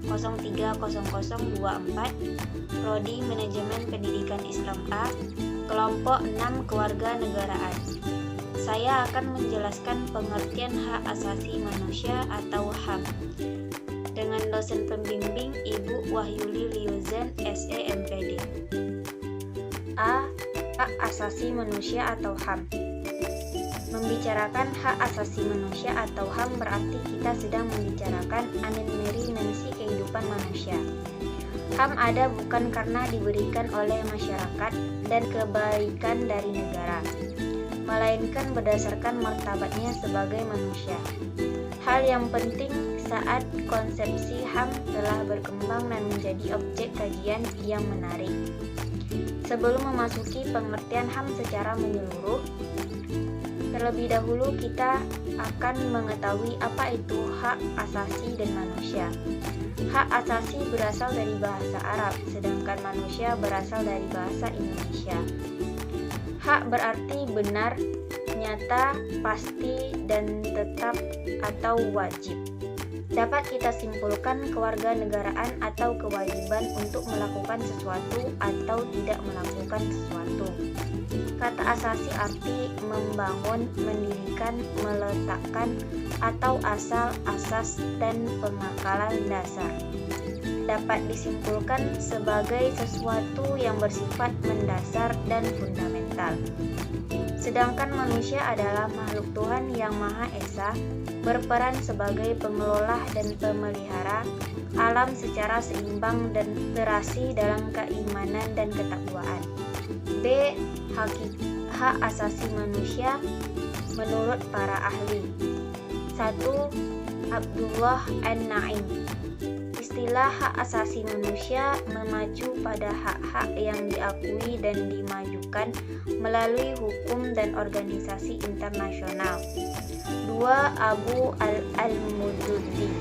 2014-030024, Prodi Manajemen Pendidikan Islam A, kelompok 6 Kewarganegaraan. Saya akan menjelaskan pengertian hak asasi manusia atau HAM dengan dosen pembimbing Ibu Wahyuli Liuzan, SE MPD. A. Hak asasi manusia atau HAM. Membicarakan hak asasi manusia atau HAM berarti kita sedang membicarakan dimensi kehidupan manusia. HAM ada bukan karena diberikan oleh masyarakat dan kebaikan dari negara, melainkan berdasarkan martabatnya sebagai manusia. Hal yang penting saat konsepsi HAM telah berkembang dan menjadi objek kajian yang menarik. Sebelum memasuki pengertian HAM secara menyeluruh, terlebih dahulu kita akan mengetahui apa itu hak asasi dan manusia. Hak asasi berasal dari bahasa Arab, sedangkan manusia berasal dari bahasa Indonesia. Hak berarti benar, nyata, pasti, dan tetap atau wajib. Dapat kita simpulkan kewarganegaraan atau kewajiban untuk melakukan sesuatu atau tidak melakukan sesuatu. Kata asasi arti membangun, mendirikan, meletakkan, atau asal, asas, dan pengakalan dasar. Dapat disimpulkan sebagai sesuatu yang bersifat mendasar dan fundamental. Sedangkan manusia adalah makhluk Tuhan yang Maha Esa, berperan sebagai pengelola dan pemelihara alam secara seimbang dan terasi dalam keimanan dan ketakwaan. B. Hak asasi manusia menurut para ahli. 1. Abdullah An-Naim. Istilah hak asasi manusia memacu pada hak-hak yang diakui dan dimajukan melalui hukum dan organisasi internasional. 2. Abu Al-Mududi,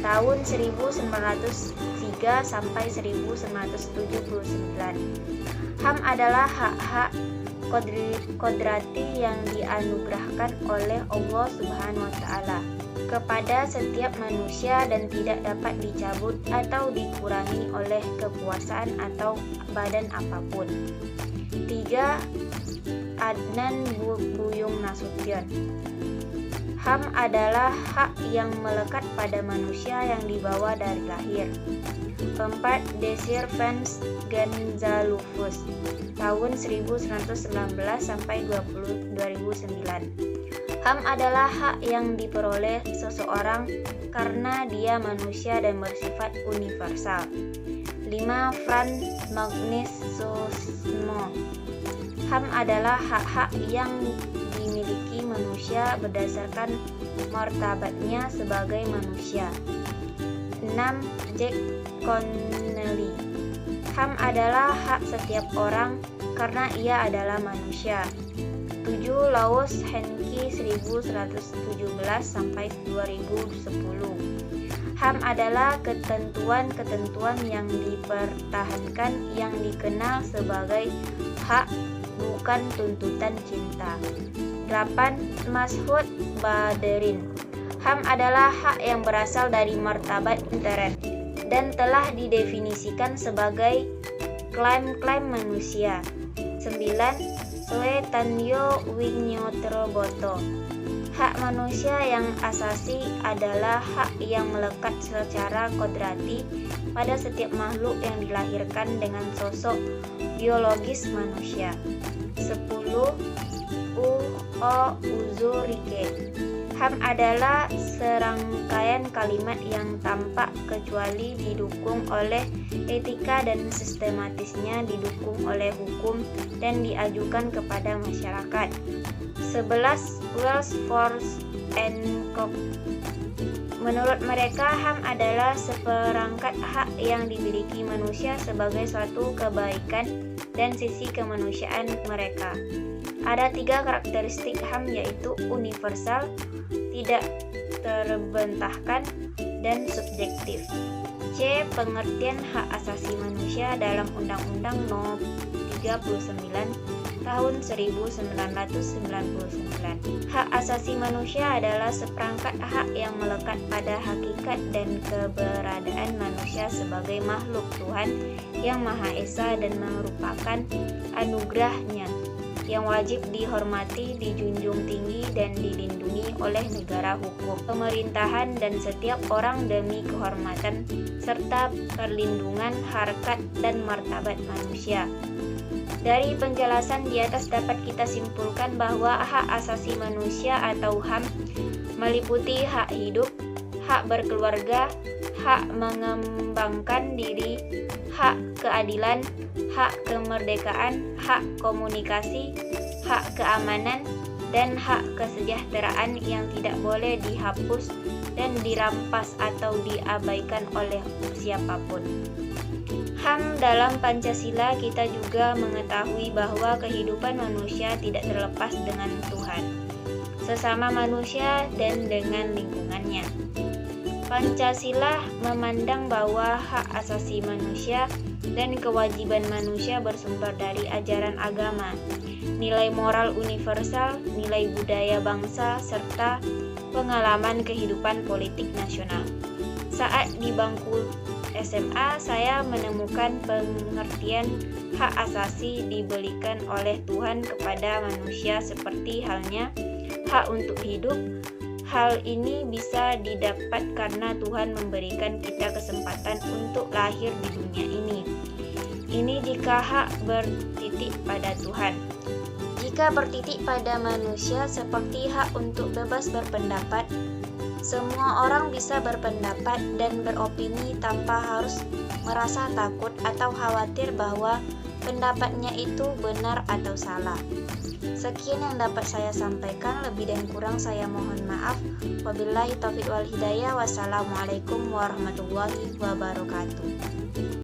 tahun 1903 sampai 1979. HAM adalah hak-hak kodrati yang dianugerahkan oleh Allah Subhanahu wa Ta'ala kepada setiap manusia dan tidak dapat dicabut atau dikurangi oleh kekuasaan atau badan apapun. 3. Adnan Buyung Nasution. HAM adalah hak yang melekat pada manusia yang dibawa dari lahir. 4. Desir Vance Gonzalez, tahun 1919 sampai 2009. HAM adalah hak yang diperoleh seseorang karena dia manusia dan bersifat universal. 5. Franz Magnus Sosmo. HAM adalah hak-hak yang dimiliki manusia berdasarkan martabatnya sebagai manusia. 6. Jack Connelly. HAM adalah hak setiap orang karena ia adalah manusia. 7. Laos Henki 1117 sampai 2010. HAM adalah ketentuan-ketentuan yang dipertahankan yang dikenal sebagai hak, bukan tuntutan cinta. 8. Mas'ud Badrin. HAM adalah hak yang berasal dari martabat intern dan telah didefinisikan sebagai klaim-klaim manusia. 9. Suetanyo Wignotroboto. Hak manusia yang asasi adalah hak yang melekat secara kodrati pada setiap makhluk yang dilahirkan dengan sosok biologis manusia. 10. Uzurike. HAM adalah serangkaian kalimat yang tampak kecuali didukung oleh etika dan sistematisnya didukung oleh hukum dan diajukan kepada masyarakat. 11. Wells Force and Cook. Menurut mereka, HAM adalah seperangkat hak yang dimiliki manusia sebagai suatu kebaikan dan sisi kemanusiaan mereka. Ada 3 karakteristik HAM, yaitu universal, tidak terbentahkan, dan subjektif. C. Pengertian hak asasi manusia dalam Undang-Undang No. 39 tahun 1999. Hak asasi manusia adalah seperangkat hak yang melekat pada hakikat dan keberadaan manusia sebagai makhluk Tuhan yang Maha Esa dan merupakan anugerahnya yang wajib dihormati, dijunjung tinggi, dan dilindungi oleh negara hukum, pemerintahan, dan setiap orang demi kehormatan serta perlindungan harkat dan martabat manusia. Dari penjelasan di atas dapat kita simpulkan bahwa hak asasi manusia atau HAM meliputi hak hidup, hak berkeluarga, hak mengembangkan diri, hak keadilan, hak kemerdekaan, hak komunikasi, hak keamanan, dan hak kesejahteraan yang tidak boleh dihapus dan dirampas atau diabaikan oleh siapapun. HAM dalam Pancasila kita juga mengetahui bahwa kehidupan manusia tidak terlepas dengan Tuhan, sesama manusia, dan dengan lingkungannya. Pancasila memandang bahwa hak asasi manusia dan kewajiban manusia bersumber dari ajaran agama, nilai moral universal, nilai budaya bangsa, serta pengalaman kehidupan politik nasional. Saat di bangku SMA, saya menemukan pengertian hak asasi diberikan oleh Tuhan kepada manusia seperti halnya hak untuk hidup. Hal ini bisa didapat karena Tuhan memberikan kita kesempatan untuk lahir di dunia ini. Ini jika hak bertitik pada Tuhan. Jika bertitik pada manusia seperti hak untuk bebas berpendapat, semua orang bisa berpendapat dan beropini tanpa harus merasa takut atau khawatir bahwa pendapatnya itu benar atau salah. Sekian yang dapat saya sampaikan, lebih dan kurang saya mohon maaf. Wabillahi taufiq wal hidayah. Wassalamualaikum warahmatullahi wabarakatuh.